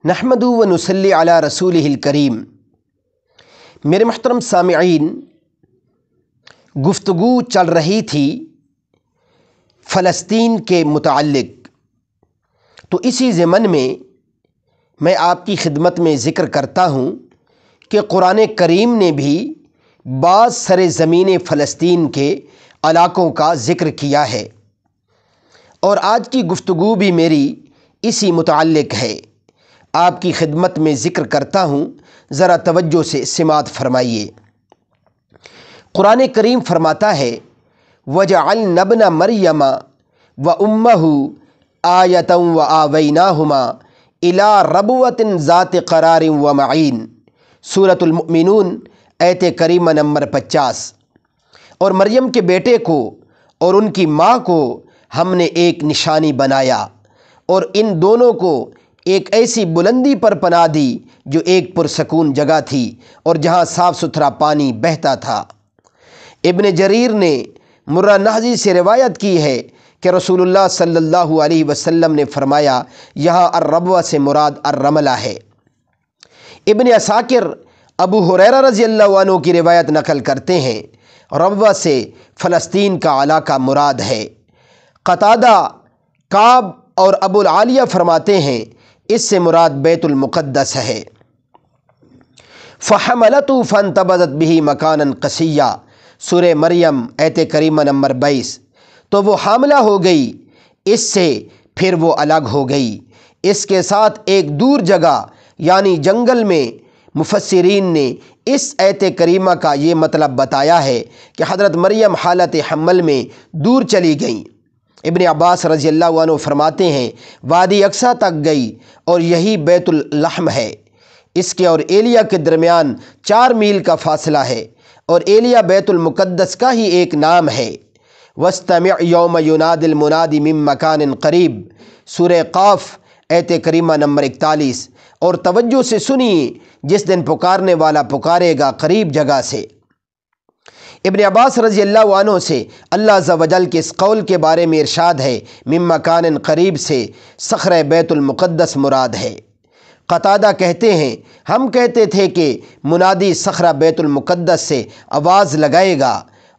نحمدو و نصلی علی رسولہ الکریم۔ میرے محترم سامعین، گفتگو چل رہی تھی فلسطین کے متعلق، تو اسی ضمن میں آپ کی خدمت میں ذکر کرتا ہوں کہ قرآن کریم نے بھی بعض سرزمین فلسطین کے علاقوں کا ذکر کیا ہے، اور آج کی گفتگو بھی میری اسی متعلق ہے۔ آپ کی خدمت میں ذکر کرتا ہوں، ذرا توجہ سے سماعت فرمائیے۔ قرآن کریم فرماتا ہے وَجَعَلْنَا ابْنَ مَرْيَمَ وَأُمَّهُ آیَةً وَآوَيْنَاهُمَا إِلَىٰ رَبْوَةٍ ذَاتِ قَرَارٍ وَمَعِینٍ، سورۃ المؤمنون آیت کریمہ نمبر 50۔ اور مریم کے بیٹے کو اور ان کی ماں کو ہم نے ایک نشانی بنایا، اور ان دونوں کو ایک ایسی بلندی پر پناہ دی جو ایک پرسکون جگہ تھی اور جہاں صاف ستھرا پانی بہتا تھا۔ ابن جریر نے مرہ نحوی سے روایت کی ہے کہ رسول اللہ صلی اللہ علیہ وسلم نے فرمایا، یہاں الربوہ سے مراد الرملہ ہے۔ ابن عساکر ابو ہریرہ رضی اللہ عنہ کی روایت نقل کرتے ہیں، ربوہ سے فلسطین کا علاقہ مراد ہے۔ قتادہ، کعب اور ابو العالیہ فرماتے ہیں اس سے مراد بیت المقدس ہے۔ فَحَمَلَتُهُ فَانْتَبَذَتْ بِهِ مَكَانًا قَصِيًّا، سورہ مریم آیت کریمہ نمبر 22۔ تو وہ حاملہ ہو گئی، اس سے پھر وہ الگ ہو گئی، اس کے ساتھ ایک دور جگہ یعنی جنگل میں۔ مفسرین نے اس آیت کریمہ کا یہ مطلب بتایا ہے کہ حضرت مریم حالت حمل میں دور چلی گئیں۔ ابن عباس رضی اللہ عنہ فرماتے ہیں وادی اقصیٰ تک گئی، اور یہی بیت اللحم ہے۔ اس کے اور ایلیا کے درمیان 4 میل کا فاصلہ ہے، اور ایلیا بیت المقدس کا ہی ایک نام ہے۔ وَاسْتَمِعْ يَوْمَ يُنَادِ الْمُنَادِ مِن مَّكَانٍ قَرِيبٍ، سورہ قاف آیت کریمہ نمبر 41۔ اور توجہ سے سنیے، جس دن پکارنے والا پکارے گا قریب جگہ سے۔ ابن عباس رضی اللہ عنہ سے اللہ عز و جل کے اس قول کے بارے میں ارشاد ہے، من مکان قریب سے صخرہ بیت المقدس مراد ہے۔ قتادہ کہتے ہیں ہم کہتے تھے کہ منادی صخرہ بیت المقدس سے آواز لگائے گا،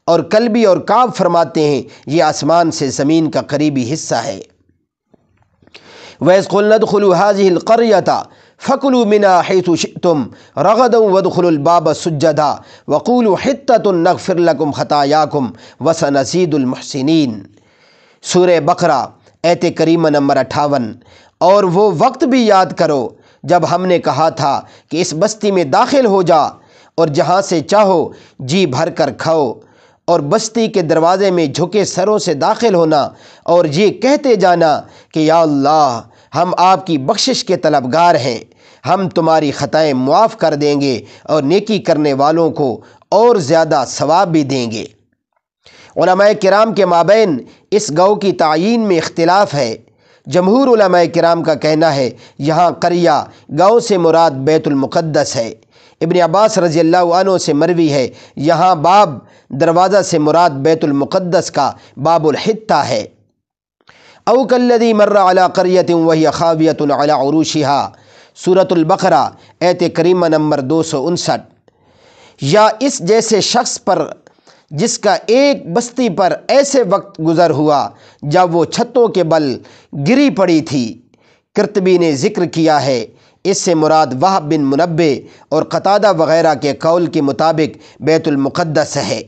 اور کلبی اور کعب فرماتے ہیں یہ آسمان سے زمین کا قریبی حصہ ہے۔ وَإِذْ قُلْنَا ادْخُلُوا هَٰذِهِ الْقَرْيَةَ فَكُلُوا مِنْهَا حَيْثُ شِئْتُمْ رَغَدًا وَادْخُلُوا الْبَابَ سُجَّدًا وَقُولُوا حِطَّةٌ نَغْفِرْ لَكُمْ خَطَايَاكُمْ وَسَنَزِيدُ الْمُحْسِنِينَ، سورہ بقرہ آیت کریمہ نمبر 58۔ اور وہ وقت بھی یاد کرو جب ہم نے کہا تھا کہ اس بستی میں داخل ہو جا، اور جہاں سے چاہو جی بھر کر کھاؤ، اور بستی کے دروازے میں جھکے سروں سے داخل ہونا، اور یہ کہتے جانا کہ یا اللہ ہم آپ کی بخشش کے طلبگار ہیں، ہم تمہاری خطائیں معاف کر دیں گے، اور نیکی کرنے والوں کو اور زیادہ ثواب بھی دیں گے۔ علماء کرام کے مابین اس گاؤں کی تعیین میں اختلاف ہے۔ جمہور علماء کرام کا کہنا ہے یہاں قریہ گاؤں سے مراد بیت المقدس ہے۔ ابن عباس رضی اللہ عنہ سے مروی ہے یہاں باب دروازہ سے مراد بیت المقدس کا باب الحطہ ہے۔ او کالذی مر علی قریۃ وہی خاویۃ علی عروشها، سورۃ البقرہ آیت کریمہ نمبر 259۔ یا اس جیسے شخص پر جس کا ایک بستی پر ایسے وقت گزر ہوا جب وہ چھتوں کے بل گری پڑی تھی۔ قرطبی نے ذکر کیا ہے اس سے مراد وہب بن منبع اور قتادہ وغیرہ کے قول کے مطابق بیت المقدس ہے۔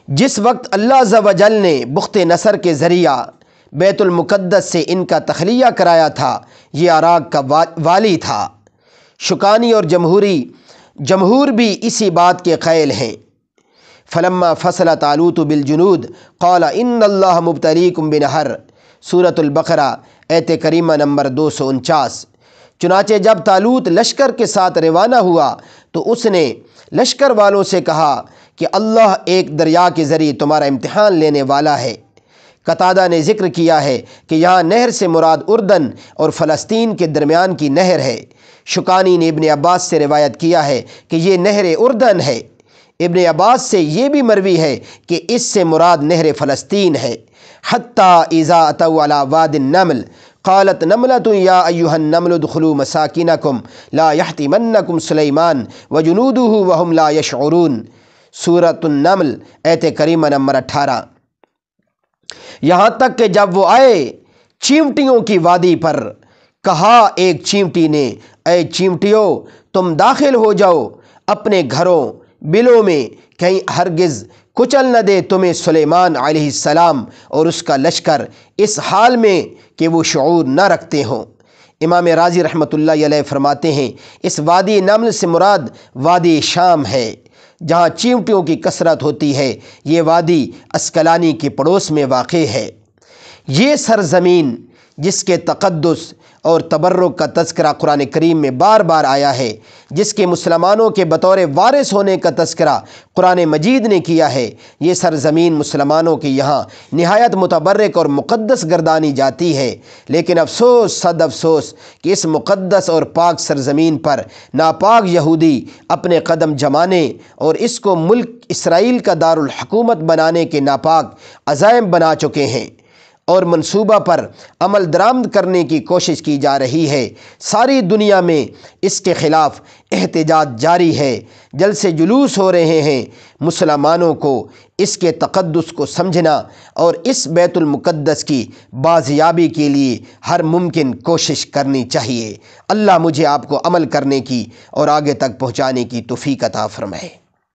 جس وقت اللہ عز و جل نے بخت نصر کے ذریعہ بیت المقدس سے ان کا تخلیہ کرایا تھا، یہ عراق کا والی تھا۔ شکانی اور جمہور بھی اسی بات کے قائل ہیں۔ فلما فصل طالوت بالجنود قال ان اللہ مبتلیکم بنہر، سورۃ البقرہ آیت کریمہ نمبر 249۔ چنانچہ جب طالوت لشکر کے ساتھ روانہ ہوا تو اس نے لشکر والوں سے کہا کہ اللہ ایک دریا کے ذریعے تمہارا امتحان لینے والا ہے۔ قتادہ نے ذکر کیا ہے کہ یہاں نہر سے مراد اردن اور فلسطین کے درمیان کی نہر ہے۔ شکانی نے ابن عباس سے روایت کیا ہے کہ یہ نہر اردن ہے۔ ابن عباس سے یہ بھی مروی ہے کہ اس سے مراد نہر فلسطین ہے۔ حتیٰ اذا اتوا علی واد النمل قالت نملۃ یا ایھا النمل ادخلوا مساکنکم لا یحطمنکم سلیمان وجنودہ وہم لا یشعرون۔ سورۃ النمل آیت کریمہ نمبر 18۔ یہاں تک کہ جب وہ آئے چیونٹیوں کی وادی پر، کہا ایک چیونٹی نے اے چیونٹیوں تم داخل ہو جاؤ اپنے گھروں بلوں میں، کہیں ہرگز کچل نہ دے تمہیں سلیمان علیہ السلام اور اس کا لشکر اس حال میں کہ وہ شعور نہ رکھتے ہوں۔ امام رازی رحمۃ اللہ علیہ فرماتے ہیں اس وادی نمل سے مراد وادی شام ہے جہاں چیونٹیوں کی کثرت ہوتی ہے۔ یہ وادی اسکلانی کے پڑوس میں واقع ہے۔ یہ سرزمین جس کے تقدس اور تبرک کا تذکرہ قرآن کریم میں بار بار آیا ہے، جس کے مسلمانوں کے بطور وارث ہونے کا تذکرہ قرآن مجید نے کیا ہے، یہ سرزمین مسلمانوں کے یہاں نہایت متبرک اور مقدس گردانی جاتی ہے۔ لیکن افسوس صد افسوس کہ اس مقدس اور پاک سرزمین پر ناپاک یہودی اپنے قدم جمانے اور اس کو ملک اسرائیل کا دارالحکومت بنانے کے ناپاک عزائم بنا چکے ہیں اور منصوبہ پر عمل درآمد کرنے کی کوشش کی جا رہی ہے۔ ساری دنیا میں اس کے خلاف احتجاج جاری ہے، جلسے جلوس ہو رہے ہیں۔ مسلمانوں کو اس کے تقدس کو سمجھنا اور اس بیت المقدس کی بازیابی کے لیے ہر ممکن کوشش کرنی چاہیے۔ اللہ مجھے آپ کو عمل کرنے کی اور آگے تک پہنچانے کی توفیق عطا فرمائے۔